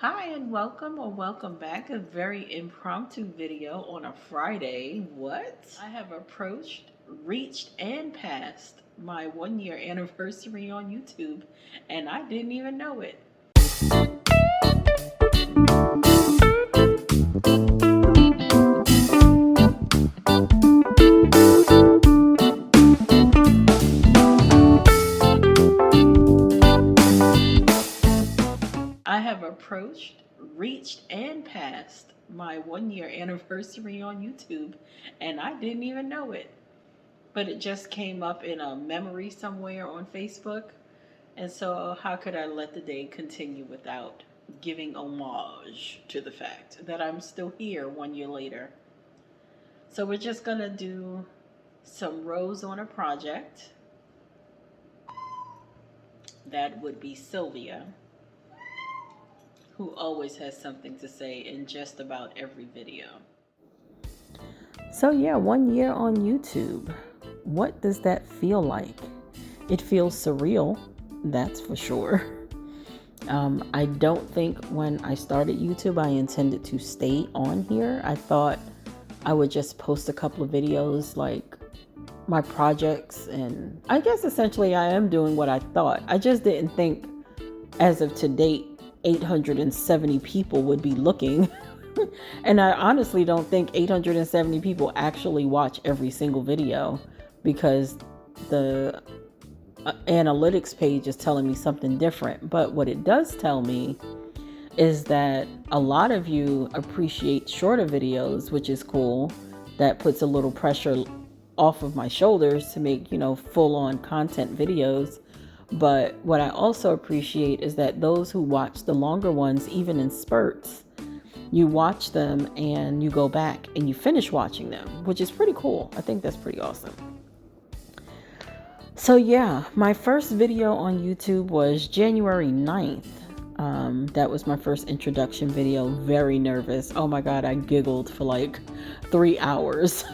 Hi and welcome or welcome back. A very impromptu video on a Friday. What? I have approached, reached, and passed my 1 year anniversary on YouTube, and I didn't even know it. I have approached, reached, and passed my 1 year anniversary on YouTube, and I didn't even know it. But it just came up in a memory somewhere on Facebook. And so, how could I let the day continue without giving homage to the fact that I'm still here 1 year later? So, we're just going to do some rows on a project. That would be Sylvia, who always has something to say in just about every video. So, yeah, 1 year on YouTube. What does that feel like? It feels surreal, that's for sure. I don't think when I started YouTube I intended to stay on here. I thought I would just post a couple of videos like my projects, and I guess essentially I am doing what I thought. I just didn't think as of to date 870 people would be looking. And I honestly don't think 870 people actually watch every single video, because the analytics page is telling me something different. But what it does tell me is that a lot of you appreciate shorter videos, which is cool. That puts a little pressure off of my shoulders to make, full on content videos. But what I also appreciate is that those who watch the longer ones, even in spurts, you watch them and you go back and you finish watching them, which is pretty cool. I think that's pretty awesome. So yeah, my first video on YouTube was January 9th. That was my first introduction video. Very nervous. Oh my God, I giggled for like 3 hours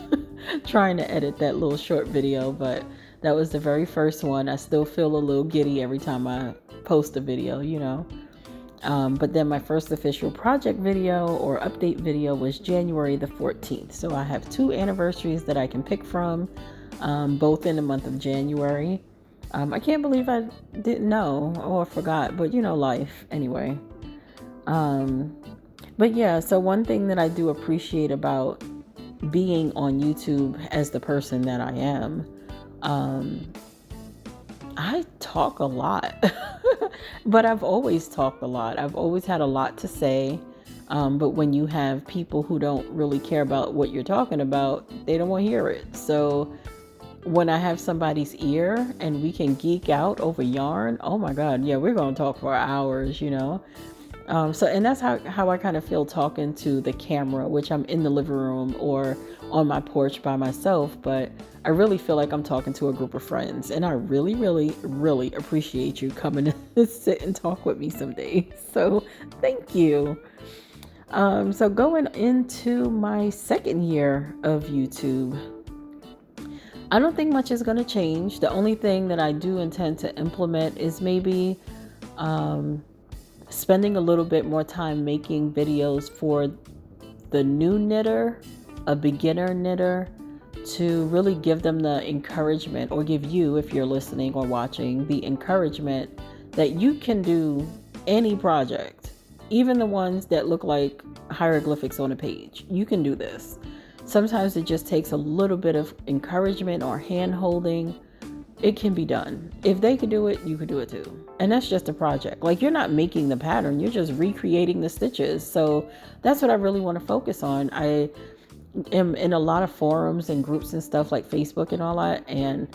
trying to edit that little short video, but that was the very first one. I still feel a little giddy every time I post a video, But then my first official project video or update video was January the 14th. So I have 2 anniversaries that I can pick from, both in the month of January. I can't believe I didn't know or forgot, but life anyway. But yeah, so one thing that I do appreciate about being on YouTube as the person that I am, I talk a lot, but I've always talked a lot. I've always had a lot to say. But when you have people who don't really care about what you're talking about, they don't want to hear it. So when I have somebody's ear and we can geek out over yarn, oh my God, yeah, we're going to talk for hours, and that's how I kind of feel talking to the camera, which I'm in the living room or on my porch by myself, but I really feel like I'm talking to a group of friends, and I really, really, really appreciate you coming to sit and talk with me someday. So thank you. So going into my second year of YouTube, I don't think much is going to change. The only thing that I do intend to implement is maybe spending a little bit more time making videos for the new knitter, a beginner knitter, to really give them the encouragement, or give you, if you're listening or watching, the encouragement that you can do any project, even the ones that look like hieroglyphics on a page. You can do this. Sometimes it just takes a little bit of encouragement or hand holding. It can be done. If they could do it, you could do it too. And that's just a project. Like, you're not making the pattern, you're just recreating the stitches. So that's what I really want to focus on. I am in a lot of forums and groups and stuff like Facebook and all that, and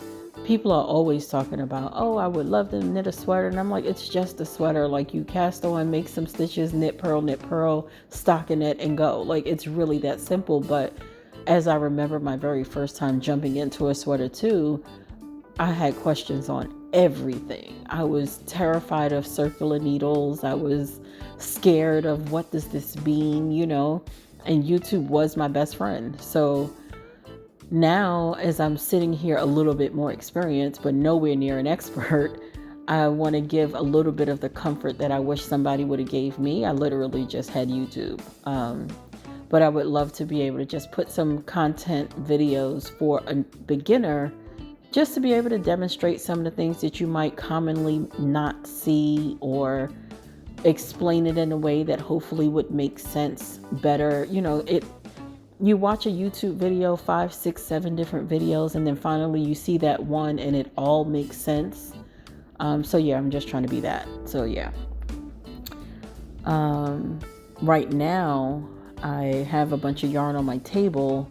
people are always talking about, oh, I would love to knit a sweater. And I'm like, it's just a sweater. Like, you cast on, make some stitches, knit, purl, stocking it, and go. Like, it's really that simple. But as I remember my very first time jumping into a sweater too, I had questions on everything. I was terrified of circular needles. I was scared of, what does this mean, and YouTube was my best friend. So now, as I'm sitting here a little bit more experienced, but nowhere near an expert, I want to give a little bit of the comfort that I wish somebody would have gave me. I literally just had YouTube. But I would love to be able to just put some content videos for a beginner, just to be able to demonstrate some of the things that you might commonly not see, or explain it in a way that hopefully would make sense better. You watch a YouTube video, 5, 6, 7 different videos, and then finally you see that one and it all makes sense. So yeah, I'm just trying to be that. So yeah. Right now I have a bunch of yarn on my table.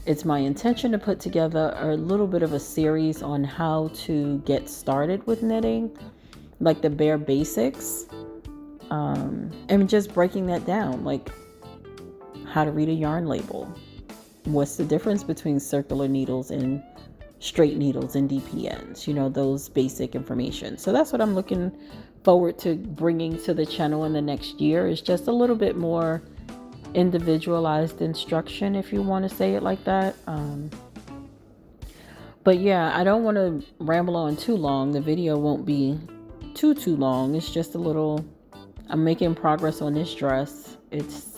It's my intention to put together a little bit of a series on how to get started with knitting, like the bare basics, and just breaking that down, like how to read a yarn label, what's the difference between circular needles and straight needles and DPNs, those basic information. So that's what I'm looking forward to bringing to the channel in the next year, is just a little bit more individualized instruction, if you want to say it like that. But yeah, I don't want to ramble on too long. The video won't be too long. It's just a little, I'm making progress on this dress. It's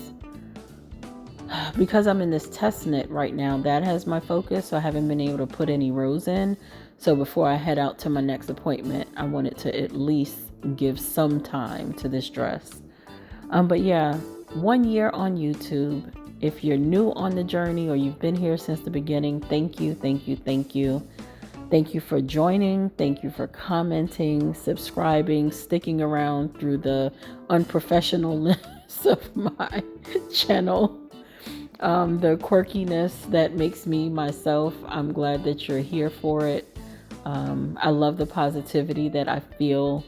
because I'm in this test knit right now, that has my focus, so I haven't been able to put any rows in. So before I head out to my next appointment, I wanted to at least give some time to this dress. But yeah, 1 year on YouTube. If you're new on the journey or you've been here since the beginning, thank you. Thank you for joining. Thank you for commenting, subscribing, sticking around through the unprofessionalness of my channel. The quirkiness that makes me myself. I'm glad that you're here for it. I love the positivity that I feel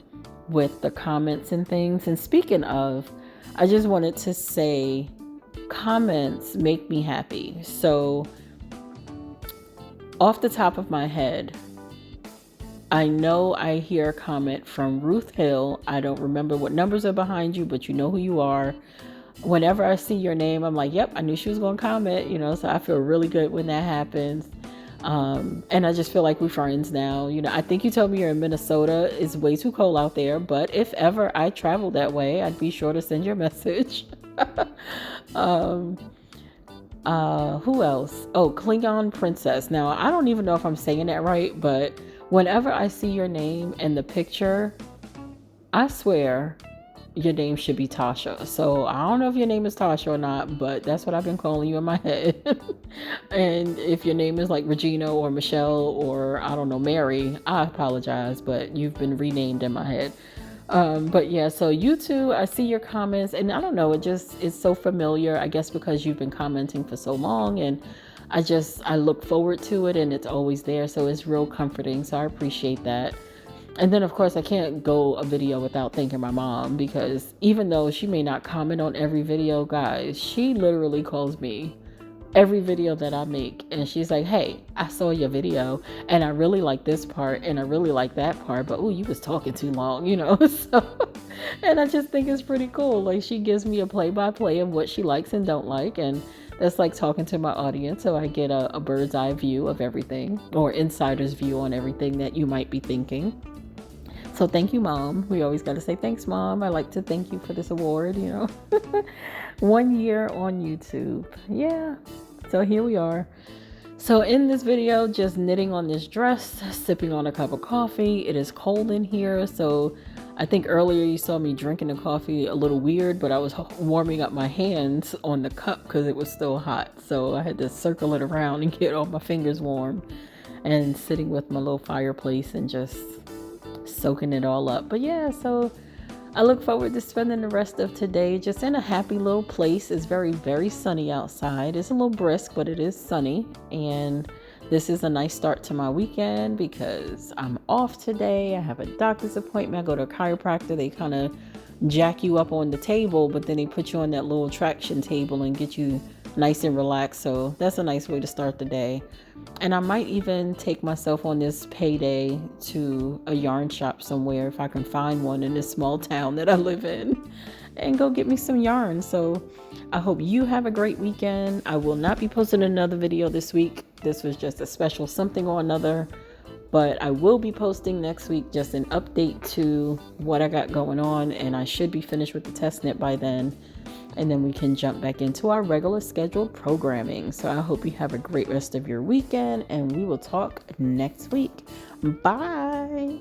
with the comments and things. And speaking of, I just wanted to say, comments make me happy. So off the top of my head, I know I hear a comment from Ruth Hill. I don't remember what numbers are behind you, but you know who you are. Whenever I see your name, I'm like, yep, I knew she was going to comment, so I feel really good when that happens. And I just feel like we're friends now. I think you told me you're in Minnesota. It's way too cold out there, but if ever I travel that way, I'd be sure to send your message. Who else? Oh, Klingon Princess. Now, I don't even know if I'm saying that right, but whenever I see your name in the picture, I swear your name should be Tasha. So I don't know if your name is Tasha or not, but that's what I've been calling you in my head. And if your name is like Regina or Michelle or I don't know, Mary, I apologize, but you've been renamed in my head. But yeah, so you too, I see your comments, and I don't know, it's so familiar, I guess because you've been commenting for so long, and I look forward to it, and it's always there. So it's real comforting. So I appreciate that. And then of course I can't go a video without thanking my mom, because even though she may not comment on every video, guys, she literally calls me every video that I make, and she's like, hey, I saw your video and I really like this part and I really like that part, but you was talking too long, so, and I just think it's pretty cool. Like, she gives me a play-by-play of what she likes and don't like, and that's like talking to my audience, so I get a bird's eye view of everything, or insider's view on everything that you might be thinking. So thank you, Mom. We always got to say thanks, Mom. I like to thank you for this award, 1 year on YouTube. Yeah. So here we are. So in this video, just knitting on this dress, sipping on a cup of coffee. It is cold in here. So I think earlier you saw me drinking the coffee a little weird, but I was warming up my hands on the cup because it was still hot. So I had to circle it around and get all my fingers warm, and sitting with my little fireplace and just soaking it all up. But yeah, so I look forward to spending the rest of today just in a happy little place. It's very, very sunny outside. It's a little brisk, but it is sunny. And this is a nice start to my weekend because I'm off today. I have a doctor's appointment. I go to a chiropractor. They kind of jack you up on the table, but then they put you on that little traction table and get you nice and relaxed. So that's a nice way to start the day. And I might even take myself on this payday to a yarn shop somewhere, if I can find one in this small town that I live in, and go get me some yarn. So I hope you have a great weekend. I will not be posting another video this week. This was just a special something or another But I will be posting next week just an update to what I got going on, and I should be finished with the test knit by then. And then we can jump back into our regular scheduled programming. So I hope you have a great rest of your weekend, and we will talk next week. Bye.